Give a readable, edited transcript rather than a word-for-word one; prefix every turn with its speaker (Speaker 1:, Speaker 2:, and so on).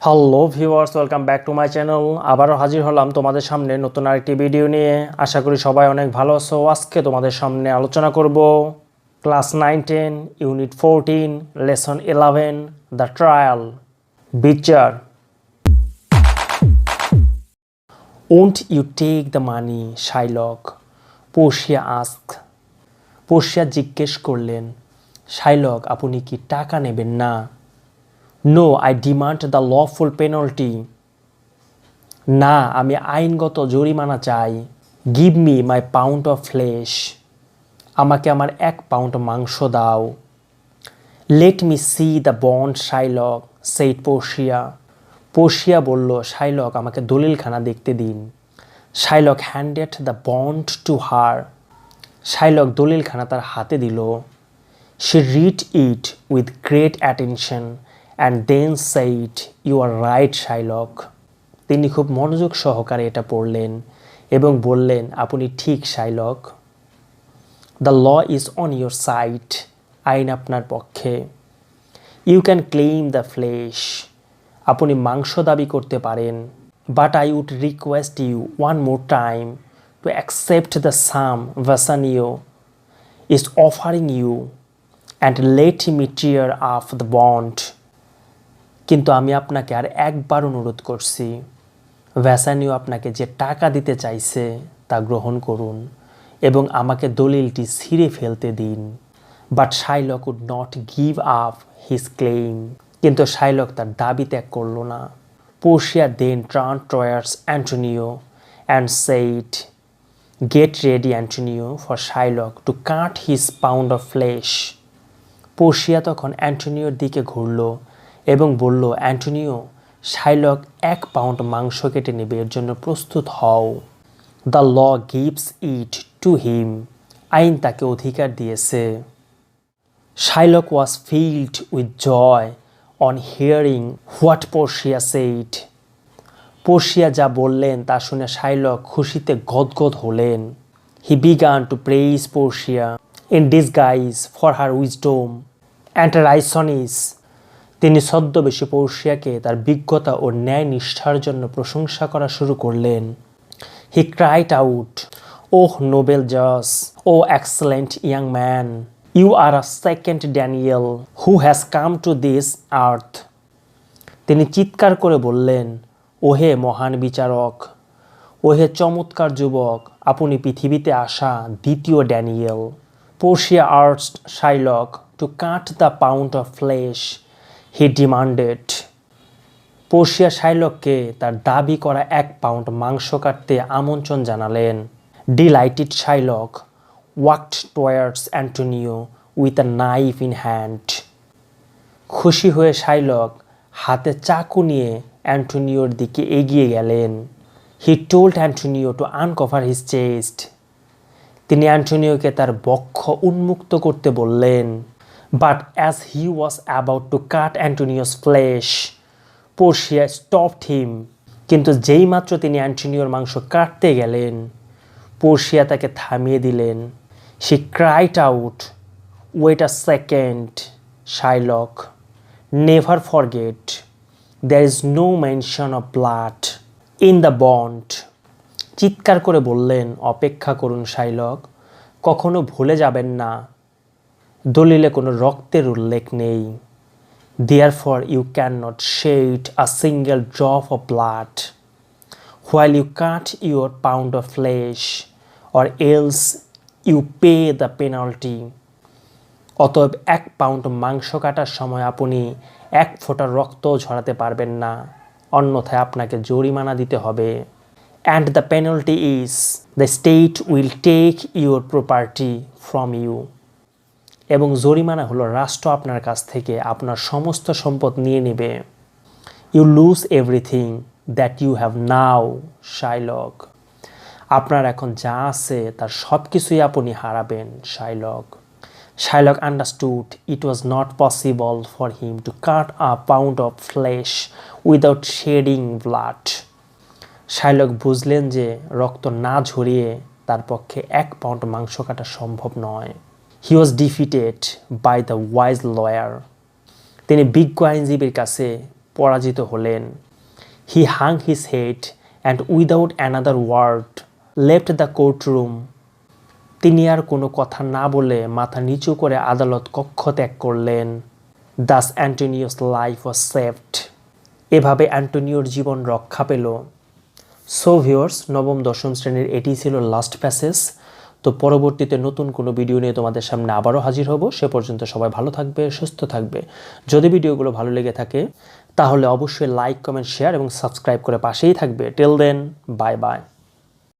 Speaker 1: Hello viewers, welcome back to my channel. আবারও হাজির হলাম তোমাদের সামনে নতুন আরেকটি ভিডিও নিয়ে। আশা করি সবাই অনেক ভালো আছো। আজকে তোমাদের সামনে আলোচনা করব class 9-10 unit 14 lesson 11 the trial বিচার। Won't you take the money, Shylock? Portia asked. Portia জিজ্ঞেস করলেন, শাইলক আপনি কি টাকা নেবেন না? No, I demand the lawful penalty. না, আমি আইনগত জরিমানা চাই। Give me my pound of flesh. আমাকে আমার 1 পাউন্ড মাংস দাও। Let me see the bond, Shylock, said Portia. Portia বলল, শাইলক আমাকে দলিলখানা দেখতে দিন। Shylock handed the bond to her. Shylock দলিলখানা তার হাতে দিল। She read it with great attention and then said, "You are right, Shylock." তিনি খুব মনোযোগ সহকারে এটা পড়লেন এবং বললেন, আপনি ঠিক Shylock. The law is on your side. আইন আপনার পক্ষে। You can claim the flesh. আপনি মাংস দাবি করতে পারেন। But I would request you one more time to accept the sum Bassanio is offering you and let me tear off the bond. কিন্তু আমি আপনাকে আর একবার অনুরোধ করছি, ভ্যাসানিও আপনাকে যে টাকা দিতে চাইছে তা গ্রহণ করুন এবং আমাকে দলিলটি ছিঁড়ে ফেলতে দিন। But Shylock would not give up his claim. কিন্তু শাইলক তার দাবি ত্যাগ করল না। Portia then turn towards Antonio and said, get ready Antonio for Shylock to cut his pound of flesh. Portia তখন অ্যান্টোনিওর দিকে ঘুরল এবং বলল, অ্যান্টোনিও, শাইলক 1 পাউন্ড মাংস কেটে নেবে, এর জন্য প্রস্তুত হও। The law gives it to him. আইন তাকে অধিকার দিয়েছে। Shylock was filled with joy on hearing what Portia said. Portia যা বললেন তা শুনে শাইলক খুশিতে গদগদ হলেন। He began to praise Portia in disguise for her wisdom and righteousness. তিনি ছদ্মবেশী পোর্শিয়াকে তার বিজ্ঞতা ও ন্যায় নিষ্ঠার জন্য প্রশংসা করা শুরু করলেন। He cried out, oh noble জাজ, o excellent young man, you are a second Daniel who has come to this earth. তিনি চিৎকার করে বললেন, ওহে মহান বিচারক, ওহে চমৎকার যুবক, আপনি পৃথিবীতে আসা দ্বিতীয় Daniel. Portia urged Shylock to cut the pound of flesh he demanded. Portia শাইলককে তার দাবি করা 1 পাউন্ড মাংস কাটতে আমন্ত্রণ জানালেন। Delighted Shylock walked towards Antonio with a knife in hand. খুশি হয়ে শাইলক হাতে চাকু নিয়ে অ্যান্টোনিওর দিকে এগিয়ে গেলেন। He told Antonio to uncover his chest. তিনি অ্যান্টোনিওকে তার বক্ষ উন্মুক্ত করতে বললেন। But as he was about to cut Antonio's flesh, Portia stopped him. কিন্তু যেই মাত্র তিনি অ্যান্টোনিওর মাংস কাটতে গেলেন, পোর্শিয়া তাকে থামিয়ে দিলেন। She cried out, "Wait a second, Shylock. Never forget, there is no mention of blood in the bond." চিৎকার করে বললেন, অপেক্ষা করুন শাইলক, কখনো ভুলে যাবেন না, দলিলে কোনো রক্তের উল্লেখ নেই। Therefore you cannot shed a single drop of blood while you cut your pound of flesh, or else you pay the penalty. অতএব 1 পাউন্ড মাংস কাটার সময় আপনি 1 ফোঁটা রক্ত ঝরাতে পারবেন না, অন্যথায় আপনাকে জরিমানা দিতে হবে। And the penalty is the state will take your property from you. এবং জরিমানা হলো রাষ্ট্র আপনার কাছ থেকে আপনার সমস্ত সম্পদ নিয়ে নেবে। You lose everything that you have now, Shylock. আপনার এখন যা আছে তার সব কিছুই আপনি হারাবেন, Shylock. Shylock understood it was not possible for him to cut a pound of flesh without shedding blood. Shylock বুঝলেন যে রক্ত না ঝরিয়ে তার পক্ষে 1 পাউন্ড মাংস কাটা সম্ভব নয়। He was defeated by the wise lawyer. তিনি বিজ্ঞ আইনজীবীর কাছে পরাজিত হলেন। He hung his head and without another word left the courtroom. তিনি আর কোনো কথা না বলে মাথা নিচু করে আদালত কক্ষ ত্যাগ করলেন। Thus Antonio's life was saved. এভাবে অ্যান্টোনিওর জীবন রক্ষা পেল। সো ভিউয়ার্স, নবম দশম শ্রেণীর এটি ছিল লাস্ট প্যাসেজ। তো পরবর্তীতে নতুন কোনো ভিডিও নিয়ে তোমাদের সামনে আবারও হাজির হব। সে পর্যন্ত সবাই ভালো থাকবে, সুস্থ থাকবে। যদি ভিডিওগুলো ভালো লেগে থাকে তাহলে অবশ্যই লাইক, কমেন্ট, শেয়ার এবং সাবস্ক্রাইব করে পাশেই থাকবে। Till then, bye by.